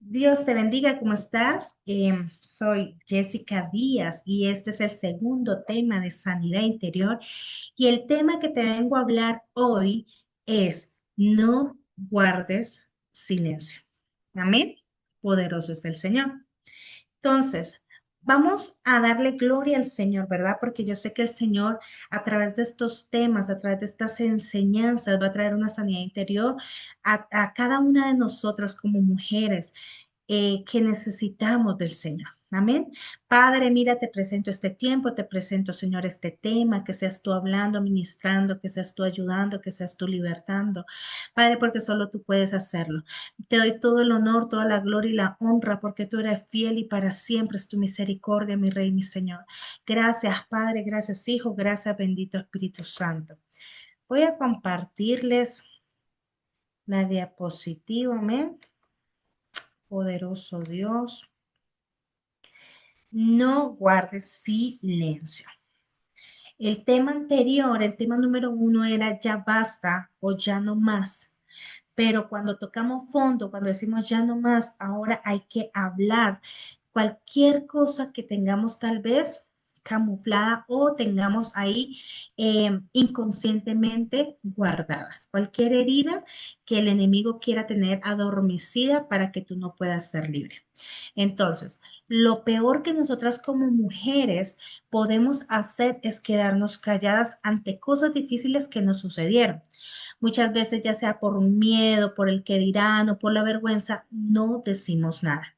Dios te bendiga, ¿cómo estás? Soy Jessica Díaz y este es el segundo tema de sanidad interior. Y el tema que te vengo a hablar hoy es no guardes silencio. Amén. Poderoso es el Señor. Entonces, vamos a darle gloria al Señor, ¿verdad? Porque yo sé que el Señor, a través de estos temas, a través de estas enseñanzas, va a traer una sanidad interior a cada una de nosotras como mujeres que necesitamos del Señor. Amén. Padre, mira, te presento este tiempo, te presento, Señor, este tema, que seas tú hablando, ministrando, que seas tú ayudando, que seas tú libertando. Padre, porque solo tú puedes hacerlo. Te doy todo el honor, toda la gloria y la honra, porque tú eres fiel y para siempre es tu misericordia, mi Rey, mi Señor. Gracias, Padre, gracias, Hijo, gracias, bendito Espíritu Santo. Voy a compartirles la diapositiva, amén. Poderoso Dios. No guardes silencio. El tema anterior, el tema número uno era ya basta o ya no más. Pero cuando tocamos fondo, cuando decimos ya no más, ahora hay que hablar. Cualquier cosa que tengamos tal vez camuflada o tengamos ahí inconscientemente guardada. Cualquier herida que el enemigo quiera tener adormecida para que tú no puedas ser libre. Entonces, lo peor que nosotras como mujeres podemos hacer es quedarnos calladas ante cosas difíciles que nos sucedieron. Muchas veces, ya sea por un miedo, por el que dirán o por la vergüenza, no decimos nada.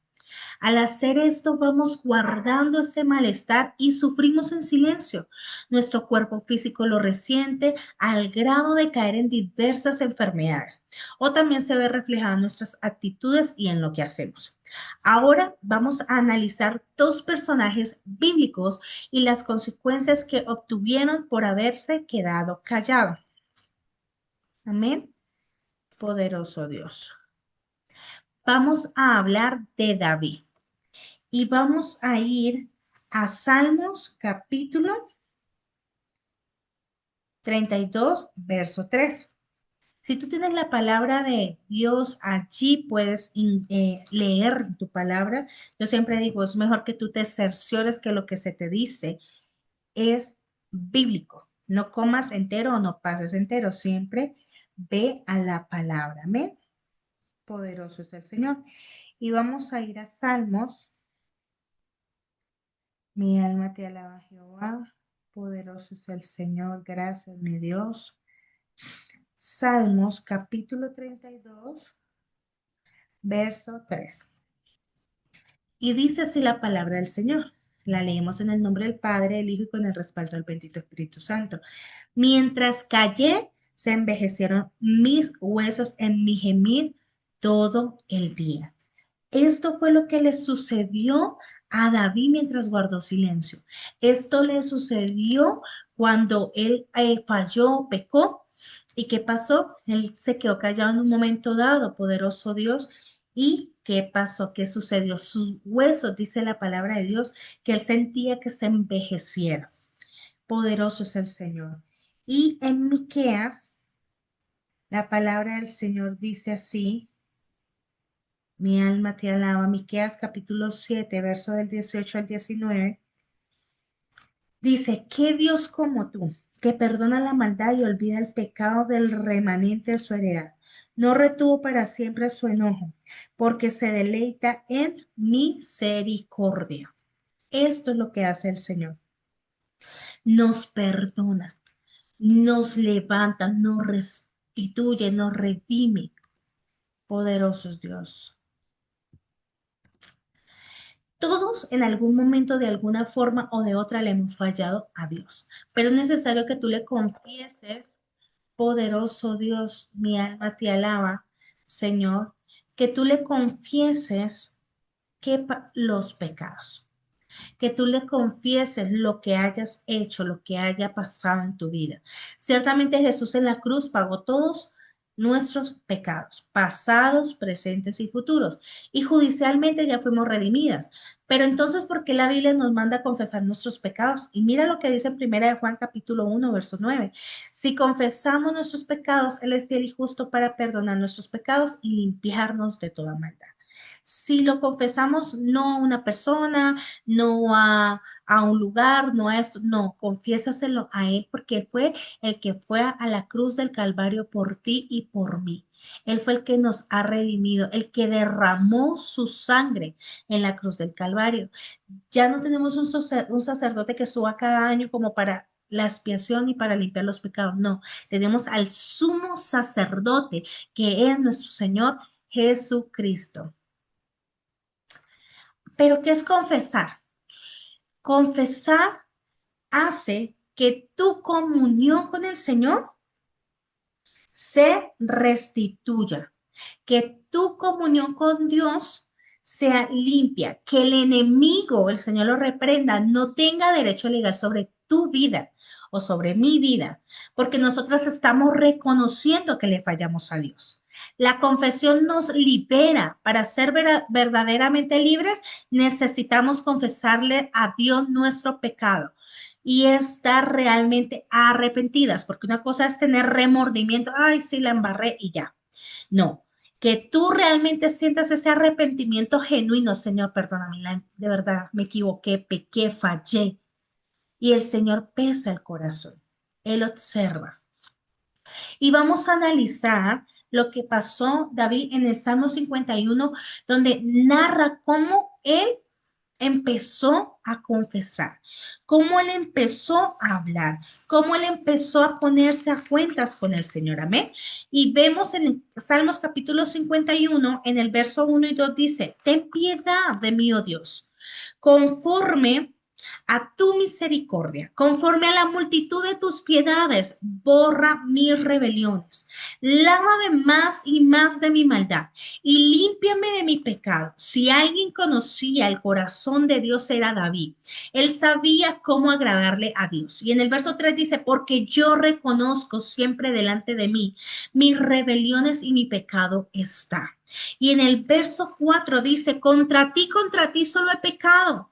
Al hacer esto, vamos guardando ese malestar y sufrimos en silencio. Nuestro cuerpo físico lo resiente al grado de caer en diversas enfermedades. O también se ve reflejado en nuestras actitudes y en lo que hacemos. Ahora vamos a analizar dos personajes bíblicos y las consecuencias que obtuvieron por haberse quedado callado. Amén. Poderoso Dios. Vamos a hablar de David. Y vamos a ir a Salmos capítulo 32, verso 3. Si tú tienes la palabra de Dios allí, puedes leer tu palabra. Yo siempre digo, es mejor que tú te cerciores que lo que se te dice es bíblico. No comas entero o no pases entero, siempre ve a la palabra. Amén. Poderoso es el Señor. Y vamos a ir a Salmos. Mi alma te alaba, Jehová. Poderoso es el Señor. Gracias, mi Dios. Salmos capítulo 32, verso 3. Y dice así la palabra del Señor. La leemos en el nombre del Padre, del Hijo y con el respaldo del bendito Espíritu Santo. Mientras callé, se envejecieron mis huesos en mi gemir todo el día. Esto fue lo que le sucedió a David mientras guardó silencio. Esto le sucedió cuando él falló, pecó. ¿Y qué pasó? Él se quedó callado en un momento dado, poderoso Dios. ¿Y qué pasó? ¿Qué sucedió? Sus huesos, dice la palabra de Dios, que él sentía que se envejecieron. Poderoso es el Señor. Y en Miqueas, la palabra del Señor dice así. Mi alma te alaba. Miqueas capítulo 7, verso del 18 al 19. Dice, ¿qué Dios como tú, que perdona la maldad y olvida el pecado del remanente de su heredad? No retuvo para siempre su enojo, porque se deleita en misericordia. Esto es lo que hace el Señor. Nos perdona, nos levanta, nos restituye, nos redime. Poderoso es Dios. Todos en algún momento, de alguna forma o de otra, le hemos fallado a Dios, pero es necesario que tú le confieses, poderoso Dios, mi alma te alaba, Señor, que tú le confieses los pecados, que tú le confieses lo que hayas hecho, lo que haya pasado en tu vida. Ciertamente Jesús en la cruz pagó todos nuestros pecados, pasados, presentes y futuros, y judicialmente ya fuimos redimidas. Pero entonces, ¿por qué la Biblia nos manda a confesar nuestros pecados? Y mira lo que dice en Primera de Juan capítulo 1, verso 9. Si confesamos nuestros pecados, Él es fiel y justo para perdonar nuestros pecados y limpiarnos de toda maldad. Si lo confesamos no a una persona, no a un lugar, no a esto, no, confiésaselo a Él porque Él fue el que fue a la cruz del Calvario por ti y por mí. Él fue el que nos ha redimido, el que derramó su sangre en la cruz del Calvario. Ya no tenemos un sacerdote que suba cada año como para la expiación y para limpiar los pecados. No, tenemos al sumo sacerdote que es nuestro Señor Jesucristo. Pero ¿qué es confesar? Confesar hace que tu comunión con el Señor se restituya, que tu comunión con Dios sea limpia, que el enemigo, el Señor lo reprenda, no tenga derecho legal sobre tu vida o sobre mi vida, porque nosotras estamos reconociendo que le fallamos a Dios. La confesión nos libera. Para ser verdaderamente libres, necesitamos confesarle a Dios nuestro pecado y estar realmente arrepentidas, porque una cosa es tener remordimiento, ay, sí, la embarré y ya. No, que tú realmente sientas ese arrepentimiento genuino, Señor, perdóname, de verdad me equivoqué, pequé, fallé. Y el Señor pesa el corazón, Él observa. Y vamos a analizar lo que pasó David en el Salmo 51, donde narra cómo él empezó a confesar, cómo él empezó a hablar, cómo él empezó a ponerse a cuentas con el Señor. Amén. Y vemos en Salmos capítulo 51, en el verso 1 y 2 dice, ten piedad de mí, oh Dios, conforme a tu misericordia, conforme a la multitud de tus piedades, borra mis rebeliones. Lávame más y más de mi maldad y límpiame de mi pecado. Si alguien conocía el corazón de Dios era David. Él sabía cómo agradarle a Dios. Y en el verso 3 dice, porque yo reconozco siempre delante de mí mis rebeliones y mi pecado está. Y en el verso 4 dice, contra ti solo he pecado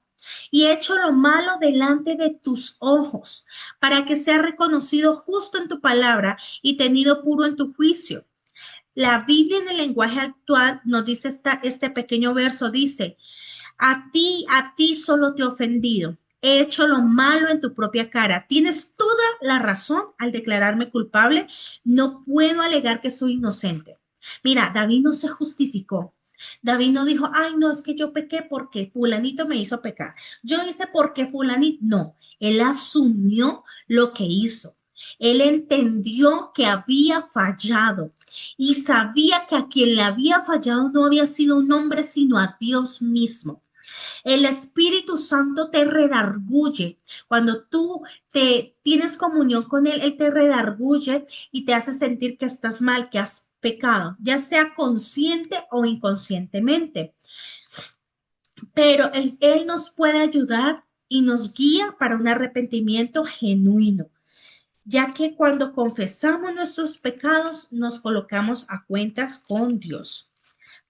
y he hecho lo malo delante de tus ojos, para que sea reconocido justo en tu palabra y tenido puro en tu juicio. La Biblia en el lenguaje actual nos dice este pequeño verso, dice, a ti solo te he ofendido. He hecho lo malo en tu propia cara. Tienes toda la razón al declararme culpable. No puedo alegar que soy inocente. Mira, David no se justificó. David no dijo, ay, no, es que yo pequé porque fulanito me hizo pecar. Yo hice porque fulanito. No, él asumió lo que hizo. Él entendió que había fallado y sabía que a quien le había fallado no había sido un hombre, sino a Dios mismo. El Espíritu Santo te redarguye. Cuando tú te tienes comunión con Él, Él te redarguye y te hace sentir que estás mal, que has pecado, ya sea consciente o inconscientemente. Pero Él nos puede ayudar y nos guía para un arrepentimiento genuino, ya que cuando confesamos nuestros pecados, nos colocamos a cuentas con Dios.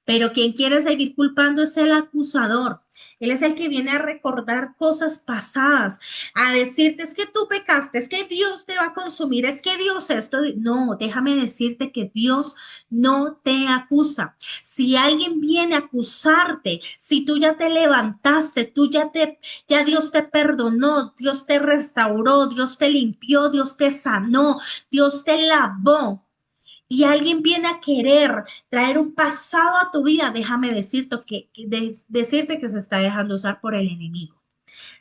Pero quien quiere seguir culpando es el acusador. Él es el que viene a recordar cosas pasadas, a decirte, es que tú pecaste, es que Dios te va a consumir, es que Dios esto. No, déjame decirte que Dios no te acusa. Si alguien viene a acusarte, si tú ya te levantaste, ya Dios te perdonó, Dios te restauró, Dios te limpió, Dios te sanó, Dios te lavó y alguien viene a querer traer un pasado a tu vida, déjame decirte que se está dejando usar por el enemigo.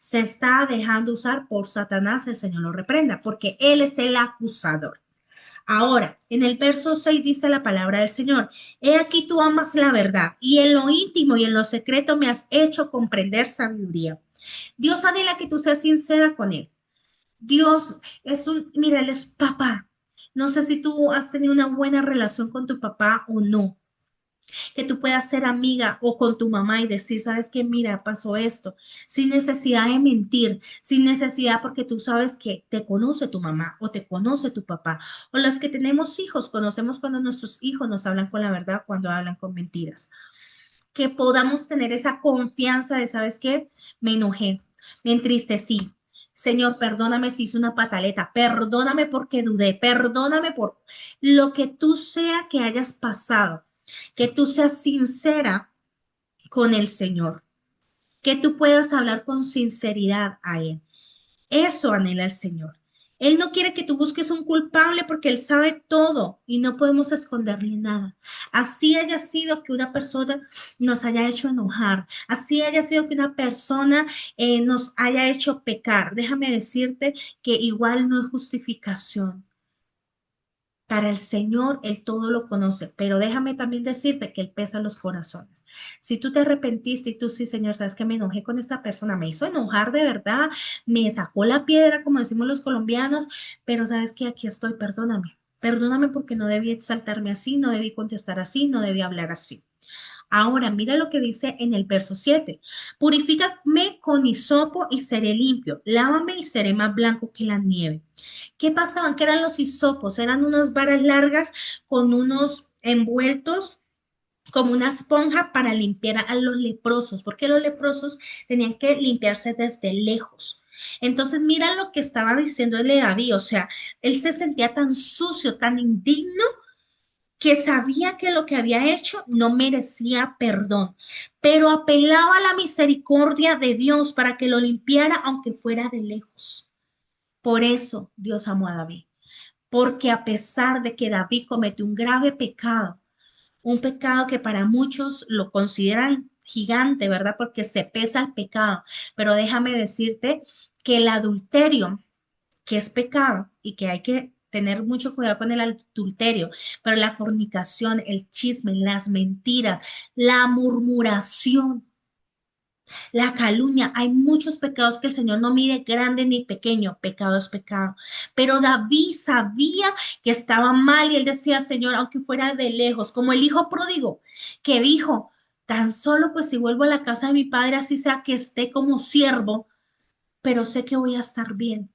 Se está dejando usar por Satanás, el Señor lo reprenda, porque Él es el acusador. Ahora, en el verso 6 dice la palabra del Señor, he aquí tú amas la verdad y en lo íntimo y en lo secreto me has hecho comprender sabiduría. Dios anhela que tú seas sincera con Él. Dios mira, Él es papá. No sé si tú has tenido una buena relación con tu papá o no, que tú puedas ser amiga o con tu mamá y decir, sabes qué, mira, pasó esto, sin necesidad de mentir, sin necesidad porque tú sabes que te conoce tu mamá o te conoce tu papá. O los que tenemos hijos, conocemos cuando nuestros hijos nos hablan con la verdad, cuando hablan con mentiras. Que podamos tener esa confianza de, ¿sabes qué? Me enojé, me entristecí. Señor, perdóname si hice una pataleta, perdóname porque dudé, perdóname por lo que tú sea que hayas pasado, que tú seas sincera con el Señor, que tú puedas hablar con sinceridad a Él. Eso anhela el Señor. Él no quiere que tú busques un culpable porque Él sabe todo y no podemos esconderle nada. Así haya sido que una persona nos haya hecho enojar, así haya sido que una persona nos haya hecho pecar. Déjame decirte que igual no es justificación. Para el Señor, Él todo lo conoce, pero déjame también decirte que Él pesa los corazones. Si tú te arrepentiste y tú sí, Señor, sabes que me enojé con esta persona, me hizo enojar de verdad, me sacó la piedra, como decimos los colombianos, pero sabes que aquí estoy, perdóname. Perdóname porque no debí exaltarme así, no debí contestar así, no debí hablar así. Ahora, mira lo que dice en el verso 7. Purifícame con hisopo y seré limpio. Lávame y seré más blanco que la nieve. ¿Qué pasaban? ¿Qué eran los hisopos? Eran unas varas largas con unos envueltos como una esponja para limpiar a los leprosos, porque los leprosos tenían que limpiarse desde lejos. Entonces, mira lo que estaba diciéndole David, o sea, él se sentía tan sucio, tan indigno, que sabía que lo que había hecho no merecía perdón, pero apelaba a la misericordia de Dios para que lo limpiara aunque fuera de lejos. Por eso Dios amó a David, porque a pesar de que David cometió un grave pecado, un pecado que para muchos lo consideran gigante, ¿verdad? Porque se pesa el pecado, pero déjame decirte que el adulterio, que es pecado y que hay que tener mucho cuidado con el adulterio, pero la fornicación, el chisme, las mentiras, la murmuración, la calumnia, hay muchos pecados que el Señor no mide grande ni pequeño, pecado es pecado. Pero David sabía que estaba mal y él decía, Señor, aunque fuera de lejos, como el hijo pródigo que dijo, tan solo pues si vuelvo a la casa de mi padre, así sea que esté como siervo, pero sé que voy a estar bien.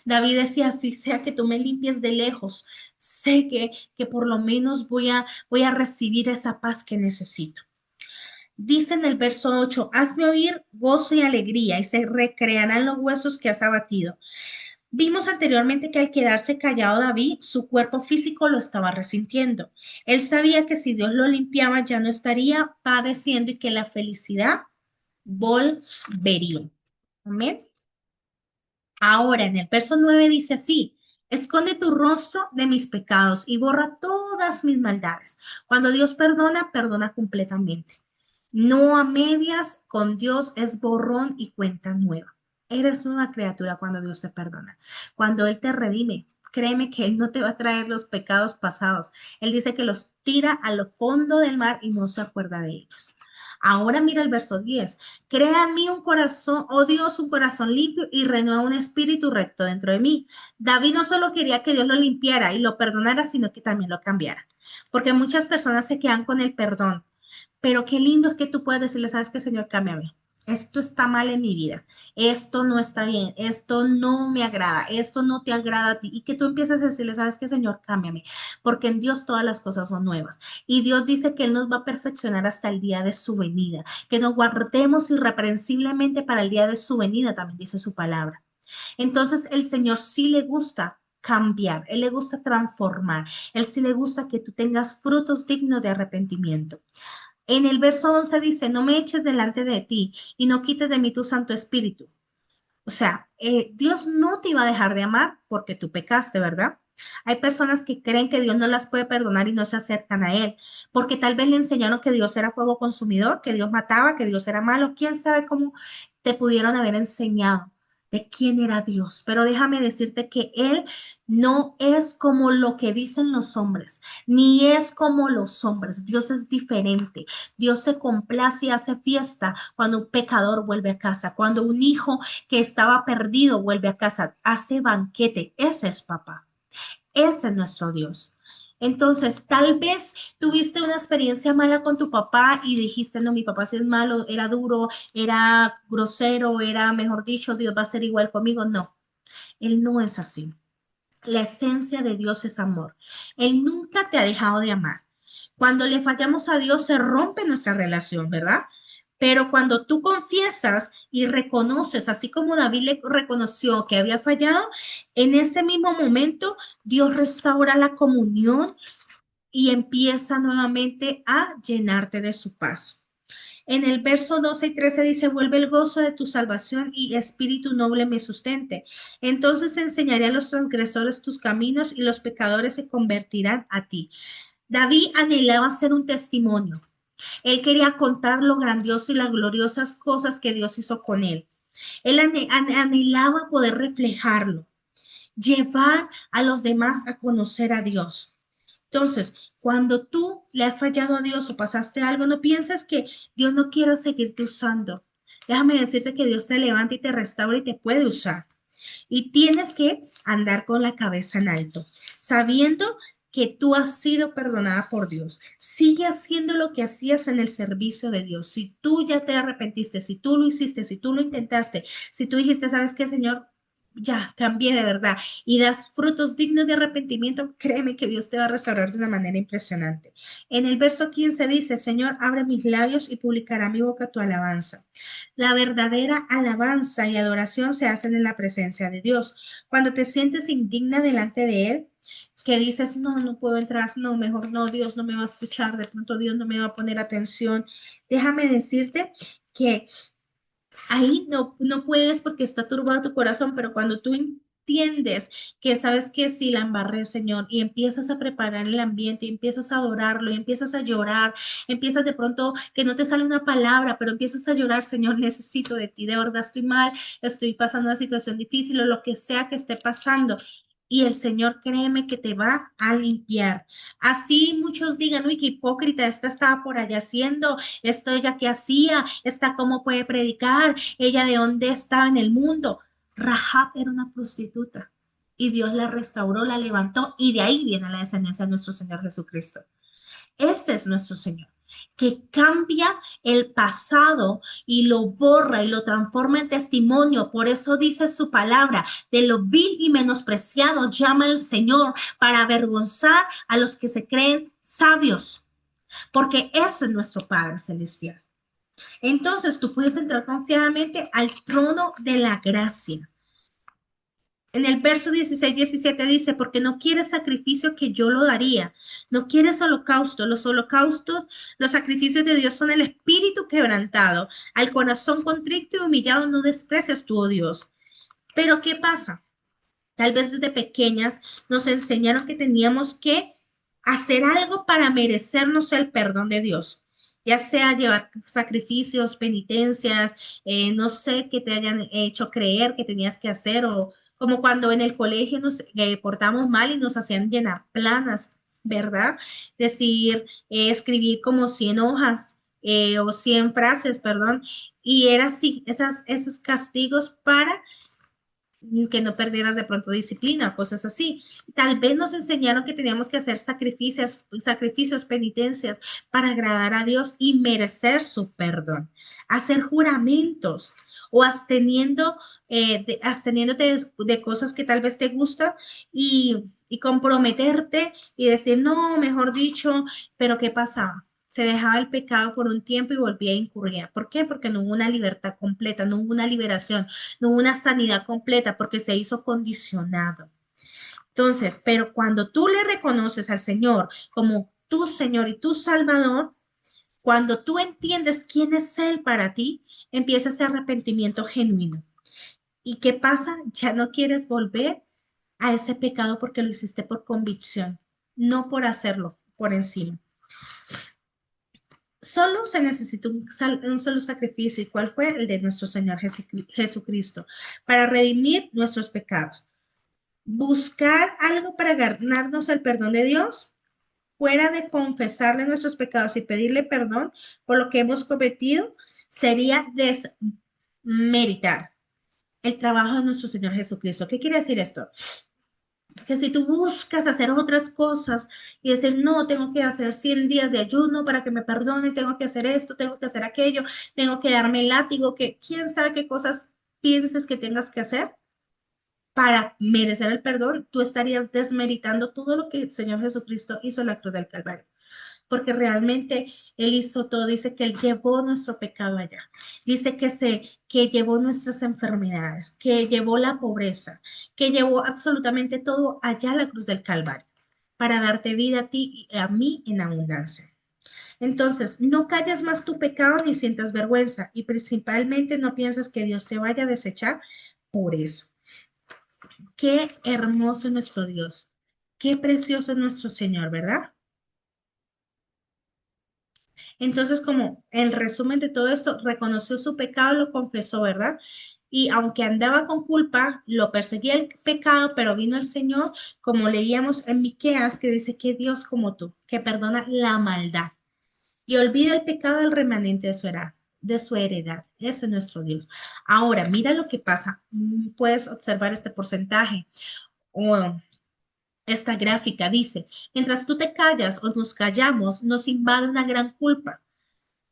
David decía, así sea que tú me limpies de lejos, sé que por lo menos voy a recibir esa paz que necesito. Dice en el verso 8, hazme oír gozo y alegría y se recrearán los huesos que has abatido. Vimos anteriormente que al quedarse callado David, su cuerpo físico lo estaba resintiendo. Él sabía que si Dios lo limpiaba ya no estaría padeciendo y que la felicidad volvería. Amén. Ahora en el verso 9 dice así, esconde tu rostro de mis pecados y borra todas mis maldades. Cuando Dios perdona, perdona completamente. No a medias, con Dios es borrón y cuenta nueva. Eres nueva criatura cuando Dios te perdona. Cuando Él te redime, créeme que Él no te va a traer los pecados pasados. Él dice que los tira al fondo del mar y no se acuerda de ellos. Ahora mira el verso 10. Crea en mí un corazón, oh Dios, un corazón limpio y renueva un espíritu recto dentro de mí. David no solo quería que Dios lo limpiara y lo perdonara, sino que también lo cambiara. Porque muchas personas se quedan con el perdón. Pero qué lindo es que tú puedas decirle, sabes qué, Señor, cámbiame. Esto está mal en mi vida, esto no está bien, esto no me agrada, esto no te agrada a ti. Y que tú empieces a decirle, sabes qué, Señor, cámbiame, porque en Dios todas las cosas son nuevas. Y Dios dice que Él nos va a perfeccionar hasta el día de su venida, que nos guardemos irreprensiblemente para el día de su venida, también dice su palabra. Entonces, el Señor sí le gusta cambiar, Él le gusta transformar, Él sí le gusta que tú tengas frutos dignos de arrepentimiento. En el verso 11 dice, no me eches delante de ti y no quites de mí tu Santo Espíritu. O sea, Dios no te iba a dejar de amar porque tú pecaste, ¿verdad? Hay personas que creen que Dios no las puede perdonar y no se acercan a Él, porque tal vez le enseñaron que Dios era fuego consumidor, que Dios mataba, que Dios era malo. ¿Quién sabe cómo te pudieron haber enseñado de quién era Dios? Pero déjame decirte que Él no es como lo que dicen los hombres, ni es como los hombres. Dios es diferente. Dios se complace y hace fiesta cuando un pecador vuelve a casa, cuando un hijo que estaba perdido vuelve a casa, hace banquete. Ese es papá. Ese es nuestro Dios. Entonces, tal vez tuviste una experiencia mala con tu papá y dijiste, no, mi papá sí es malo, era duro, era grosero, era, mejor dicho, Dios va a ser igual conmigo. No, Él no es así. La esencia de Dios es amor. Él nunca te ha dejado de amar. Cuando le fallamos a Dios se rompe nuestra relación, ¿verdad? Pero cuando tú confiesas y reconoces, así como David le reconoció que había fallado, en ese mismo momento Dios restaura la comunión y empieza nuevamente a llenarte de su paz. En el verso 12 y 13 dice, vuelve el gozo de tu salvación y espíritu noble me sustente. Entonces enseñaré a los transgresores tus caminos y los pecadores se convertirán a ti. David anhelaba ser un testimonio. Él quería contar lo grandioso y las gloriosas cosas que Dios hizo con él. Él anhelaba poder reflejarlo, llevar a los demás a conocer a Dios. Entonces, cuando tú le has fallado a Dios o pasaste algo, no pienses que Dios no quiere seguirte usando. Déjame decirte que Dios te levanta y te restaura y te puede usar. Y tienes que andar con la cabeza en alto, sabiendo que tú has sido perdonada por Dios. Sigue haciendo lo que hacías en el servicio de Dios. Si tú ya te arrepentiste, si tú lo hiciste, si tú lo intentaste, si tú dijiste, ¿sabes qué, Señor? Ya cambié de verdad y das frutos dignos de arrepentimiento, créeme que Dios te va a restaurar de una manera impresionante. En el verso 15 dice, Señor, abre mis labios y publicará mi boca tu alabanza. La verdadera alabanza y adoración se hacen en la presencia de Dios. Cuando te sientes indigna delante de Él, que dices, no, no puedo entrar, no, mejor no, Dios no me va a escuchar, de pronto Dios no me va a poner atención. Déjame decirte que ahí no puedes porque está turbado tu corazón, pero cuando tú entiendes que sabes que sí la embarré, Señor, y empiezas a preparar el ambiente, y empiezas a adorarlo, y empiezas a llorar, empiezas de pronto que no te sale una palabra, pero empiezas a llorar, Señor, necesito de ti, de verdad estoy mal, estoy pasando una situación difícil o lo que sea que esté pasando. Y el Señor, créeme que te va a limpiar. Así muchos digan, uy, qué hipócrita, esta estaba por allá haciendo, esto ella que hacía, esta cómo puede predicar, ella de dónde estaba en el mundo. Rahab era una prostituta y Dios la restauró, la levantó y de ahí viene la descendencia de nuestro Señor Jesucristo. Ese es nuestro Señor, que cambia el pasado y lo borra y lo transforma en testimonio. Por eso dice su palabra, de lo vil y menospreciado llama el Señor para avergonzar a los que se creen sabios, porque eso es nuestro Padre Celestial. Entonces tú puedes entrar confiadamente al trono de la gracia. En el verso 16-17 dice, porque no quieres sacrificio que yo lo daría, no quieres holocausto, los holocaustos, los sacrificios de Dios son el espíritu quebrantado, al corazón contrito y humillado no desprecias tú, oh Dios. Pero ¿qué pasa? Tal vez desde pequeñas nos enseñaron que teníamos que hacer algo para merecernos el perdón de Dios, ya sea llevar sacrificios, penitencias, no sé, que te hayan hecho creer que tenías que hacer, o como cuando en el colegio nos portamos mal y nos hacían llenar planas, ¿verdad? Decir, escribir como 100 hojas o 100 frases, perdón, y era así, esos castigos para que no perdieras de pronto disciplina, cosas así. Tal vez nos enseñaron que teníamos que hacer sacrificios, penitencias para agradar a Dios y merecer su perdón, hacer juramentos o absteniéndote de cosas que tal vez te gustan y comprometerte y decir, no, mejor dicho, pero ¿qué pasaba? Se dejaba el pecado por un tiempo y volvía a incurrir. ¿Por qué? Porque no hubo una libertad completa, no hubo una liberación, no hubo una sanidad completa, porque se hizo condicionado. Entonces, pero cuando tú le reconoces al Señor como tu Señor y tu Salvador, cuando tú entiendes quién es Él para ti, empieza ese arrepentimiento genuino. ¿Y qué pasa? Ya no quieres volver a ese pecado porque lo hiciste por convicción, no por hacerlo por encima. Solo se necesita un solo sacrificio. ¿Y cuál fue? El de nuestro Señor Jesucristo, para redimir nuestros pecados. Buscar algo para ganarnos el perdón de Dios, fuera de confesarle nuestros pecados y pedirle perdón por lo que hemos cometido, sería desmeritar el trabajo de nuestro Señor Jesucristo. ¿Qué quiere decir esto? Que si tú buscas hacer otras cosas y decir, no, tengo que hacer 100 días de ayuno para que me perdone, tengo que hacer esto, tengo que hacer aquello, tengo que darme el látigo, que quién sabe qué cosas pienses que tengas que hacer para merecer el perdón, tú estarías desmeritando todo lo que el Señor Jesucristo hizo en la cruz del Calvario, porque realmente Él hizo todo, dice que Él llevó nuestro pecado allá, dice que llevó nuestras enfermedades, que llevó la pobreza, que llevó absolutamente todo allá a la cruz del Calvario, para darte vida a ti y a mí en abundancia. Entonces, no calles más tu pecado ni sientas vergüenza y principalmente no pienses que Dios te vaya a desechar por eso. Qué hermoso es nuestro Dios. Qué precioso es nuestro Señor, ¿verdad? Entonces, como el resumen de todo esto, reconoció su pecado, lo confesó, ¿verdad? Y aunque andaba con culpa, lo perseguía el pecado, pero vino el Señor, como leíamos en Miqueas, que dice que Dios como tú, que perdona la maldad y olvida el pecado del remanente de su heredad. Ese es nuestro Dios. Ahora, mira lo que pasa. Puedes observar este porcentaje o esta gráfica. Dice, mientras tú te callas o nos callamos, nos invade una gran culpa.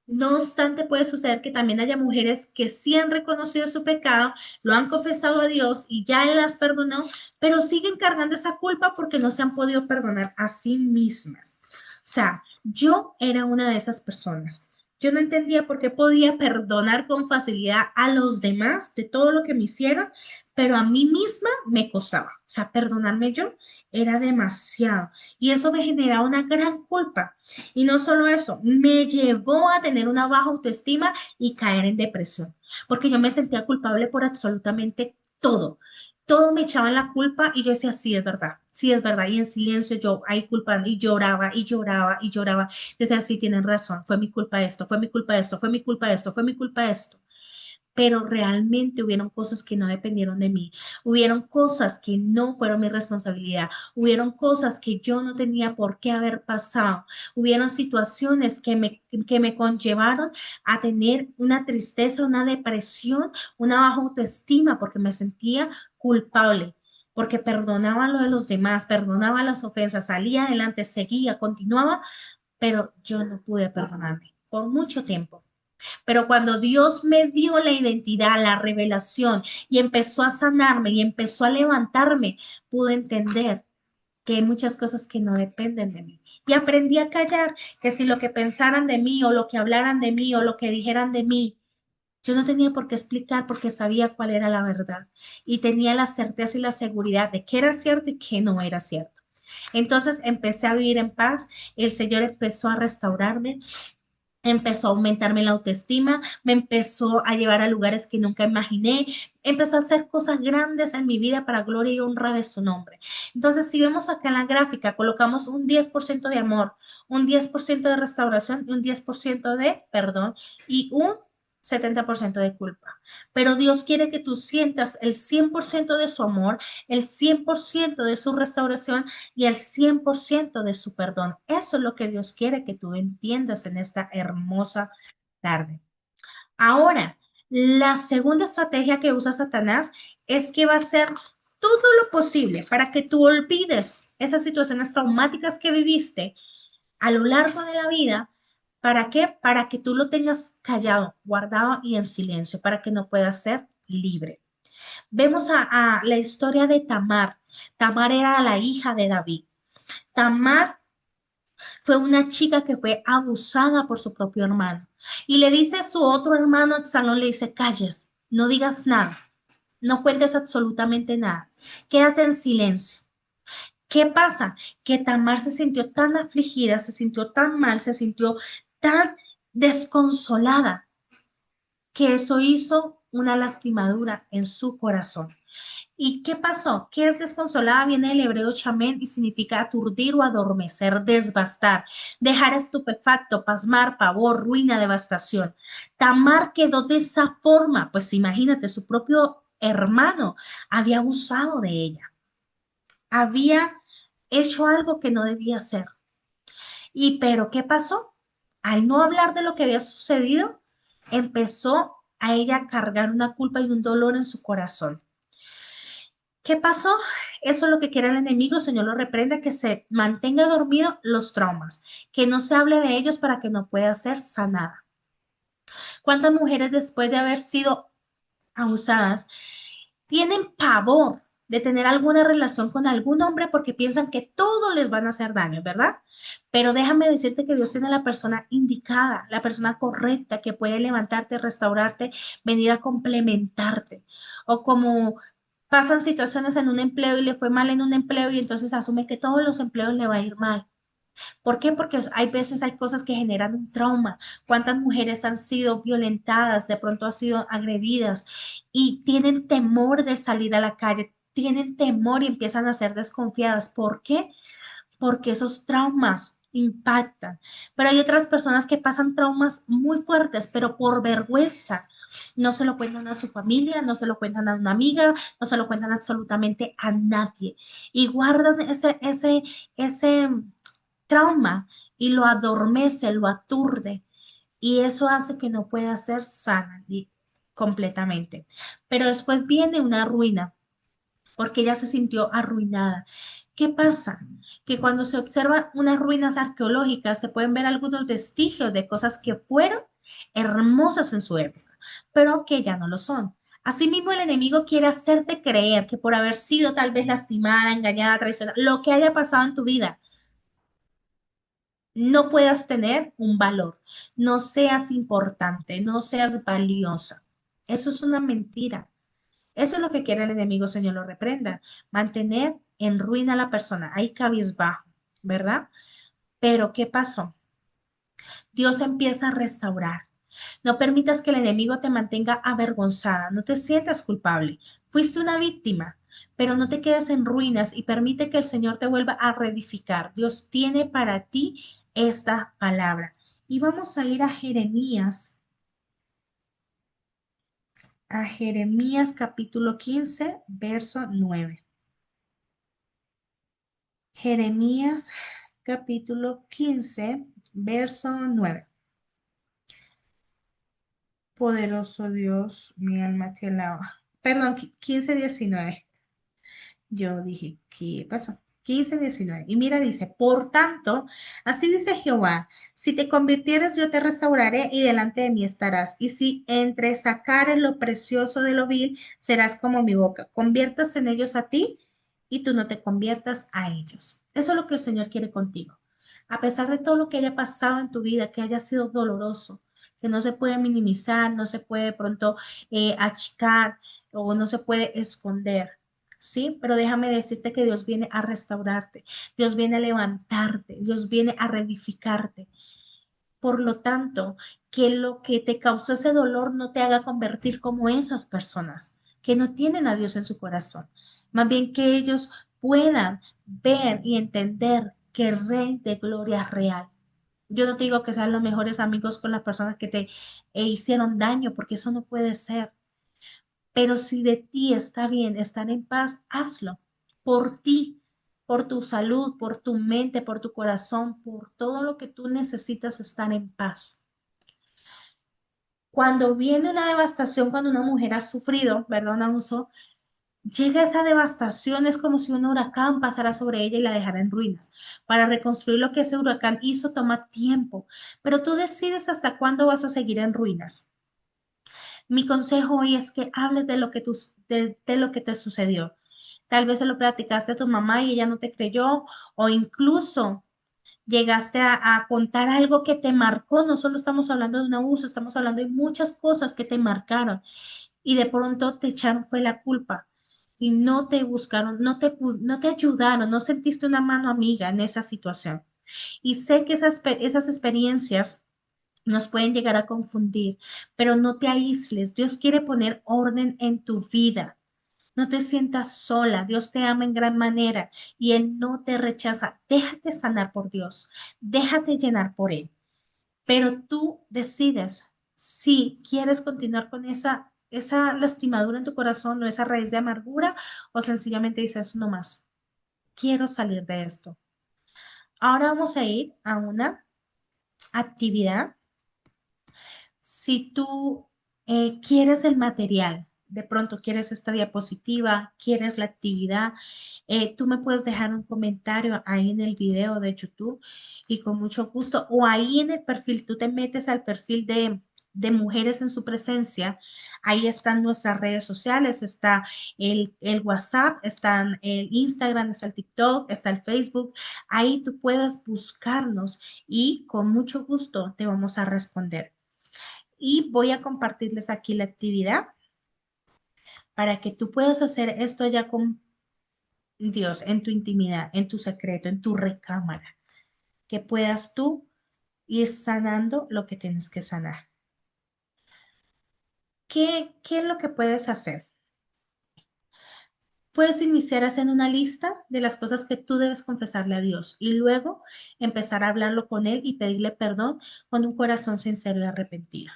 No obstante, puede suceder que también haya mujeres que sí han reconocido su pecado, lo han confesado a Dios y ya Él las perdonó, pero siguen cargando esa culpa porque no se han podido perdonar a sí mismas. O sea, yo era una de esas personas. Yo no entendía por qué podía perdonar con facilidad a los demás de todo lo que me hicieron, pero a mí misma me costaba. O sea, perdonarme yo era demasiado y eso me generaba una gran culpa. Y no solo eso, me llevó a tener una baja autoestima y caer en depresión, porque yo me sentía culpable por absolutamente todo. Todo me echaban la culpa y yo decía, sí, es verdad, sí, es verdad. Y en silencio yo ahí culpando y lloraba y lloraba y lloraba. Decía, sí, tienen razón, fue mi culpa esto, fue mi culpa esto, fue mi culpa esto, fue mi culpa esto, pero realmente hubieron cosas que no dependieron de mí, hubieron cosas que no fueron mi responsabilidad, hubieron cosas que yo no tenía por qué haber pasado, hubieron situaciones que me conllevaron a tener una tristeza, una depresión, una baja autoestima, porque me sentía culpable. Porque perdonaba lo de los demás, perdonaba las ofensas, salía adelante, seguía, continuaba, pero yo no pude perdonarme por mucho tiempo. Pero cuando Dios me dio la identidad, la revelación y empezó a sanarme y empezó a levantarme, pude entender que hay muchas cosas que no dependen de mí. Y aprendí a callar, que si lo que pensaran de mí o lo que hablaran de mí o lo que dijeran de mí, yo no tenía por qué explicar porque sabía cuál era la verdad y tenía la certeza y la seguridad de que era cierto y que no era cierto. Entonces empecé a vivir en paz, el Señor empezó a restaurarme, empezó a aumentarme la autoestima, me empezó a llevar a lugares que nunca imaginé, empezó a hacer cosas grandes en mi vida para gloria y honra de su nombre. Entonces, si vemos acá en la gráfica, colocamos un 10% de amor, un 10% de restauración y un 10% de perdón y un 70% de culpa. Pero Dios quiere que tú sientas el 100% de su amor, el 100% de su restauración y el 100% de su perdón. Eso es lo que Dios quiere que tú entiendas en esta hermosa tarde. Ahora, la segunda estrategia que usa Satanás es que va a hacer todo lo posible para que tú olvides esas situaciones traumáticas que viviste a lo largo de la vida. ¿Para qué? Para que tú lo tengas callado, guardado y en silencio, para que no puedas ser libre. Vemos a la historia de Tamar. Tamar era la hija de David. Tamar fue una chica que fue abusada por su propio hermano. Y le dice a su otro hermano, Absalón, le dice, calles, no digas nada, no cuentes absolutamente nada, quédate en silencio. ¿Qué pasa? Que Tamar se sintió tan afligida, se sintió tan mal, se sintió tan desconsolada, que eso hizo una lastimadura en su corazón. ¿Y qué pasó? ¿Qué es desconsolada? Viene del hebreo chamén y significa aturdir o adormecer, desbastar, dejar estupefacto, pasmar, pavor, ruina, devastación. Tamar quedó de esa forma, pues imagínate, su propio hermano había abusado de ella, había hecho algo que no debía hacer. ¿Y pero qué pasó? Al no hablar de lo que había sucedido, empezó a ella a cargar una culpa y un dolor en su corazón. ¿Qué pasó? Eso es lo que quiere el enemigo, Señor lo reprenda, que se mantenga dormido los traumas, que no se hable de ellos para que no pueda ser sanada. ¿Cuántas mujeres después de haber sido abusadas tienen pavor de tener alguna relación con algún hombre porque piensan que todos les van a hacer daño, ¿verdad? Pero déjame decirte que Dios tiene la persona indicada, la persona correcta que puede levantarte, restaurarte, venir a complementarte. O como pasan situaciones en un empleo y le fue mal en un empleo y entonces asume que todos los empleos le va a ir mal. ¿Por qué? Porque hay veces hay cosas que generan un trauma. ¿Cuántas mujeres han sido violentadas, de pronto han sido agredidas y tienen temor de salir a la calle? Tienen temor y empiezan a ser desconfiadas. ¿Por qué? Porque esos traumas impactan. Pero hay otras personas que pasan traumas muy fuertes, pero por vergüenza. No se lo cuentan a su familia, no se lo cuentan a una amiga, no se lo cuentan absolutamente a nadie. Y guardan ese trauma y lo adormece, lo aturde. Y eso hace que no pueda ser sana completamente. Pero después viene una ruina porque ella se sintió arruinada. ¿Qué pasa? Que cuando se observan unas ruinas arqueológicas se pueden ver algunos vestigios de cosas que fueron hermosas en su época, pero que ya no lo son. Asimismo, el enemigo quiere hacerte creer que por haber sido tal vez lastimada, engañada, traicionada, lo que haya pasado en tu vida, no puedas tener un valor, no seas importante, no seas valiosa. Eso es una mentira. Eso es lo que quiere el enemigo, Señor, lo reprenda. Mantener en ruina a la persona, ahí cabizbajo, ¿verdad? Pero ¿qué pasó? Dios empieza a restaurar. No permitas que el enemigo te mantenga avergonzada, no te sientas culpable. Fuiste una víctima, pero no te quedes en ruinas y permite que el Señor te vuelva a reedificar. Dios tiene para ti esta palabra. Y vamos a ir a Jeremías capítulo 15, verso 9. Jeremías capítulo 15, verso 9. Poderoso Dios, mi alma te alaba. Perdón, 15, 19. Yo dije, ¿qué pasó? 15, 19. Y mira, dice, por tanto, así dice Jehová, si te convirtieres, yo te restauraré y delante de mí estarás. Y si entre sacares lo precioso de lo vil, serás como mi boca. Conviertas en ellos a ti y tú no te conviertas a ellos. Eso es lo que el Señor quiere contigo. A pesar de todo lo que haya pasado en tu vida, que haya sido doloroso, que no se puede minimizar, no se puede de pronto achicar o no se puede esconder. Sí, pero déjame decirte que Dios viene a restaurarte, Dios viene a levantarte, Dios viene a reedificarte. Por lo tanto, que lo que te causó ese dolor no te haga convertir como esas personas que no tienen a Dios en su corazón. Más bien que ellos puedan ver y entender que el Rey de Gloria es real. Yo no te digo que sean los mejores amigos con las personas que te hicieron daño, porque eso no puede ser. Pero si de ti está bien estar en paz, hazlo por ti, por tu salud, por tu mente, por tu corazón, por todo lo que tú necesitas estar en paz. Cuando viene una devastación, cuando una mujer ha sufrido, perdón, uso, llega esa devastación, es como si un huracán pasara sobre ella y la dejara en ruinas. Para reconstruir lo que ese huracán hizo toma tiempo, pero tú decides hasta cuándo vas a seguir en ruinas. Mi consejo hoy es que hables de lo que, de lo que te sucedió. Tal vez se lo platicaste a tu mamá y ella no te creyó, o incluso llegaste a contar algo que te marcó. No solo estamos hablando de un abuso, estamos hablando de muchas cosas que te marcaron y de pronto te echaron fue la culpa y no te buscaron, no te ayudaron, no sentiste una mano amiga en esa situación. Y sé que esas experiencias nos pueden llegar a confundir, pero no te aísles. Dios quiere poner orden en tu vida. No te sientas sola. Dios te ama en gran manera y Él no te rechaza. Déjate sanar por Dios. Déjate llenar por Él. Pero tú decides si quieres continuar con esa lastimadura en tu corazón o esa raíz de amargura o sencillamente dices, no más, quiero salir de esto. Ahora vamos a ir a una actividad. Si tú quieres el material, de pronto quieres esta diapositiva, quieres la actividad, tú me puedes dejar un comentario ahí en el video de YouTube y con mucho gusto, o ahí en el perfil, tú te metes al perfil de Mujeres en su Presencia, ahí están nuestras redes sociales, está el WhatsApp, están el Instagram, está el TikTok, está el Facebook, ahí tú puedes buscarnos y con mucho gusto te vamos a responder. Y voy a compartirles aquí la actividad para que tú puedas hacer esto ya con Dios, en tu intimidad, en tu secreto, en tu recámara. que puedas tú ir sanando lo que tienes que sanar. ¿Qué es lo que puedes hacer? Puedes iniciar haciendo una lista de las cosas que tú debes confesarle a Dios y luego empezar a hablarlo con Él y pedirle perdón con un corazón sincero y arrepentido.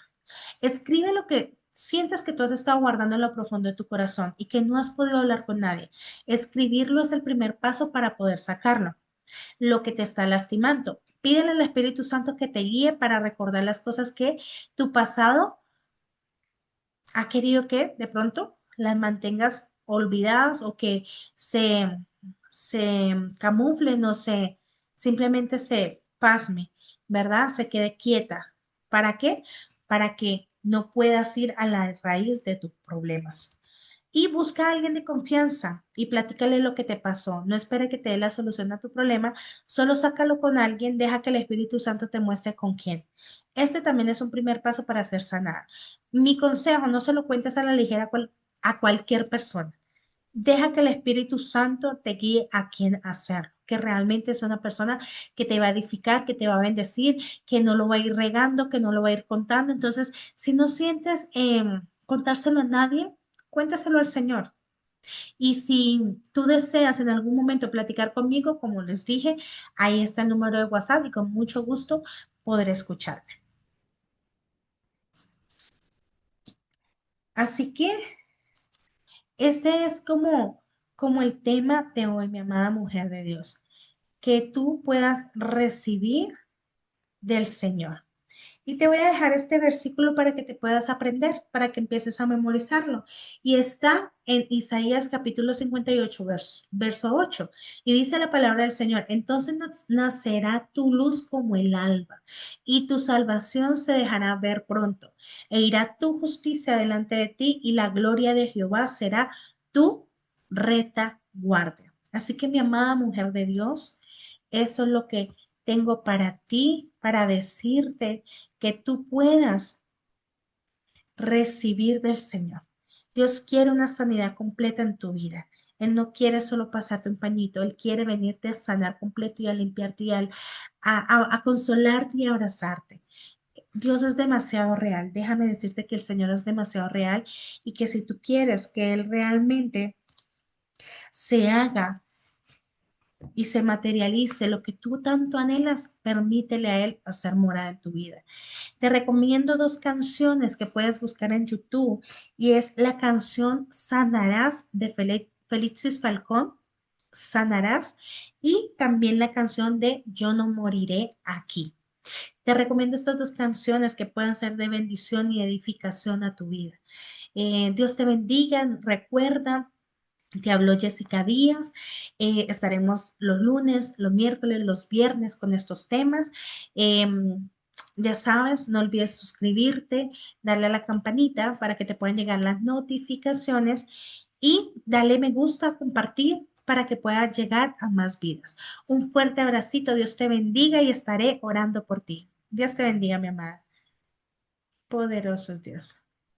Escribe lo que sientes que tú has estado guardando en lo profundo de tu corazón y que no has podido hablar con nadie. Escribirlo es el primer paso para poder sacarlo, lo que te está lastimando. Pídele al Espíritu Santo que te guíe para recordar las cosas que tu pasado ha querido que de pronto las mantengas olvidadas o que se, se camuflen o simplemente se pasme, ¿verdad? Se quede quieta. ¿Para qué? Para que no puedas ir a la raíz de tus problemas. Y busca a alguien de confianza y platícale lo que te pasó. No espere que te dé la solución a tu problema, solo sácalo con alguien, deja que el Espíritu Santo te muestre con quién. Este también es un primer paso para ser sanada. Mi consejo, no se lo cuentes a la ligera a cualquier persona. Deja que el Espíritu Santo te guíe a quién hacerlo, que realmente es una persona que te va a edificar, que te va a bendecir, que no lo va a ir regando, que no lo va a ir contando. Entonces, si no sientes contárselo a nadie, cuéntaselo al Señor. Y si tú deseas en algún momento platicar conmigo, como les dije, ahí está el número de WhatsApp y con mucho gusto podré escucharte. Así que este es como el tema de hoy, mi amada mujer de Dios, que tú puedas recibir del Señor. Y te voy a dejar este versículo para que te puedas aprender, para que empieces a memorizarlo. Y está en Isaías capítulo 58, verso 8. Y dice la palabra del Señor, entonces nacerá tu luz como el alba, y tu salvación se dejará ver pronto. E irá tu justicia delante de ti, y la gloria de Jehová será tu retaguardia. Así que mi amada mujer de Dios, eso es lo que tengo para ti, para decirte que tú puedas recibir del Señor. Dios quiere una sanidad completa en tu vida. Él no quiere solo pasarte un pañito, Él quiere venirte a sanar completo y a limpiarte y a consolarte y a abrazarte. Dios es demasiado real. Déjame decirte que el Señor es demasiado real y que si tú quieres que Él realmente se haga y se materialice lo que tú tanto anhelas, permítele a Él hacer morada en tu vida. Te recomiendo dos canciones que puedes buscar en YouTube y es la canción Sanarás de Felixis Falcón, Sanarás, y también la canción de Yo no moriré aquí. Te recomiendo estas dos canciones que puedan ser de bendición y edificación a tu vida. Dios te bendiga, recuerda. Te habló Jessica Díaz. Estaremos los lunes, los miércoles, los viernes con estos temas. Ya sabes, no olvides suscribirte, darle a la campanita para que te puedan llegar las notificaciones y dale me gusta, compartir para que pueda llegar a más vidas. Un fuerte abracito, Dios te bendiga y estaré orando por ti. Dios te bendiga, mi amada. Poderoso es Dios.